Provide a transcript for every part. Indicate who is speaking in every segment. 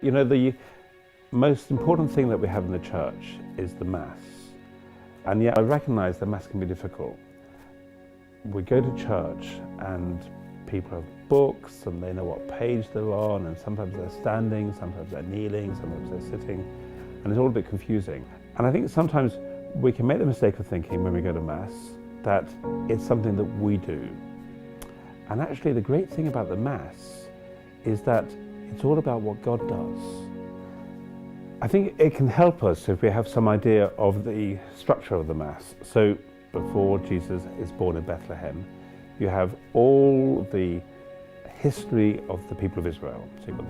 Speaker 1: You know, the most important thing that we have in the church is the Mass. And yet I recognize that Mass can be difficult. We go to church and people have books and they know what page they're on, and sometimes they're standing, sometimes they're kneeling, sometimes they're sitting, and it's all a bit confusing. And I think sometimes we can make the mistake of thinking when we go to Mass that it's something that we do. And actually the great thing about the Mass is that it's all about what God does. I think it can help us if we have some idea of the structure of the Mass. So before Jesus is born in Bethlehem, you have all the history of the people of Israel. So you've got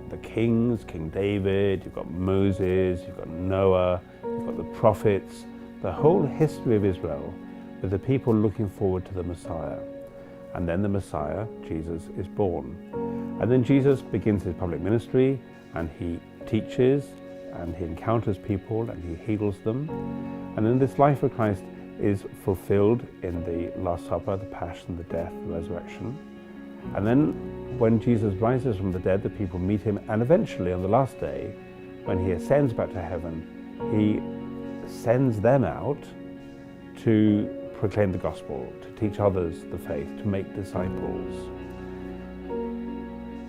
Speaker 1: the kings, King David, you've got Moses, you've got Noah, you've got the prophets, the whole history of Israel with the people looking forward to the Messiah. And then the Messiah, Jesus, is born. And then Jesus begins his public ministry, and he teaches, and he encounters people, and he heals them. And then this life of Christ is fulfilled in the Last Supper, the Passion, the death, the resurrection. And then when Jesus rises from the dead, the people meet him, and eventually on the last day, when he ascends back to heaven, he sends them out to proclaim the gospel, to teach others the faith, to make disciples.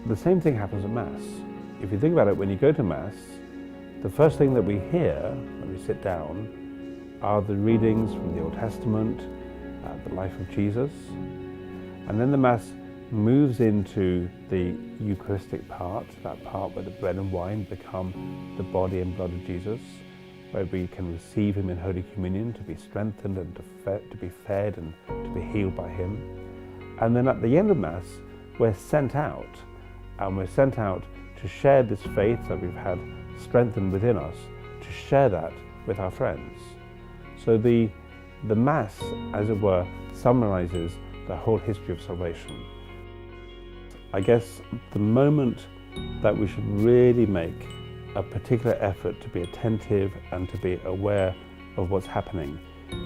Speaker 1: The same thing happens at Mass. If you think about it, when you go to Mass, the first thing that we hear when we sit down are the readings from the Old Testament, the life of Jesus. And then the Mass moves into the Eucharistic part, that part where the bread and wine become the body and blood of Jesus, where we can receive him in Holy Communion, to be strengthened and to be fed and to be healed by him. And then at the end of Mass, we're sent out, and we're sent out to share this faith that we've had strengthened within us, to share that with our friends. So the Mass, as it were, summarizes the whole history of salvation. I guess the moment that we should really make a particular effort to be attentive and to be aware of what's happening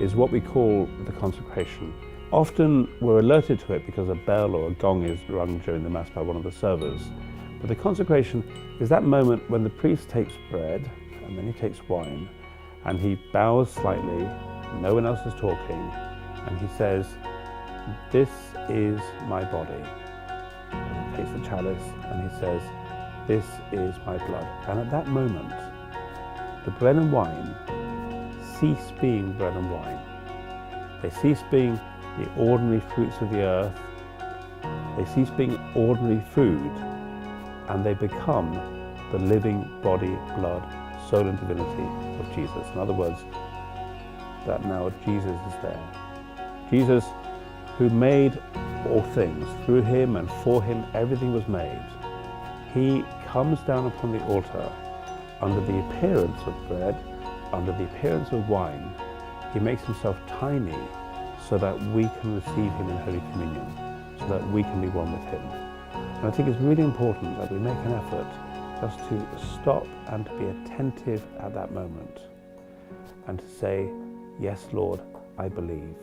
Speaker 1: is what we call the consecration. Often we're alerted to it because a bell or a gong is rung during the Mass by one of the servers. But the consecration is that moment when the priest takes bread and then he takes wine and he bows slightly, no one else is talking, and he says, "This is my body." And he takes the chalice and he says, "This is my blood." And at that moment, the bread and wine cease being bread and wine. They cease being the ordinary fruits of the earth. They cease being ordinary food, and they become the living body, blood, soul and divinity of Jesus. In other words, that now Jesus is there. Jesus, who made all things, through him and for him everything was made. He comes down upon the altar under the appearance of bread, under the appearance of wine. He makes himself tiny so that we can receive him in Holy Communion, so that we can be one with him. And I think it's really important that we make an effort just to stop and to be attentive at that moment and to say, "Yes, Lord, I believe.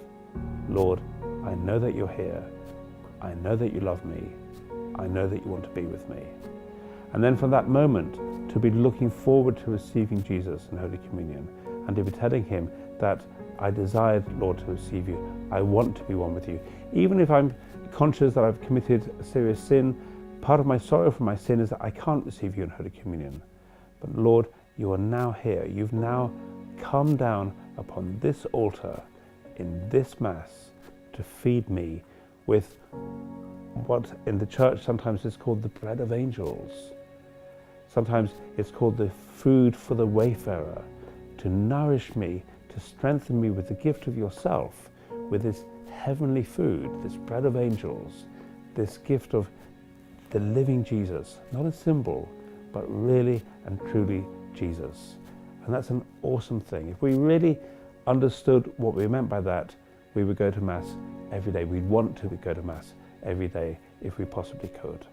Speaker 1: Lord, I know that you're here. I know that you love me. I know that you want to be with me." And then from that moment, to be looking forward to receiving Jesus in Holy Communion, and to be telling him that I desired, Lord, to receive you. I want to be one with you. Even if I'm conscious that I've committed a serious sin, part of my sorrow for my sin is that I can't receive you in Holy Communion. But Lord, you are now here. You've now come down upon this altar in this Mass to feed me with what in the church sometimes is called the bread of angels. Sometimes it's called the food for the wayfarer, to nourish me, to strengthen me with the gift of yourself, with this heavenly food, this bread of angels, this gift of the living Jesus, not a symbol, but really and truly Jesus. And that's an awesome thing. If we really understood what we meant by that, we would go to Mass every day. We'd want to go to Mass every day if we possibly could.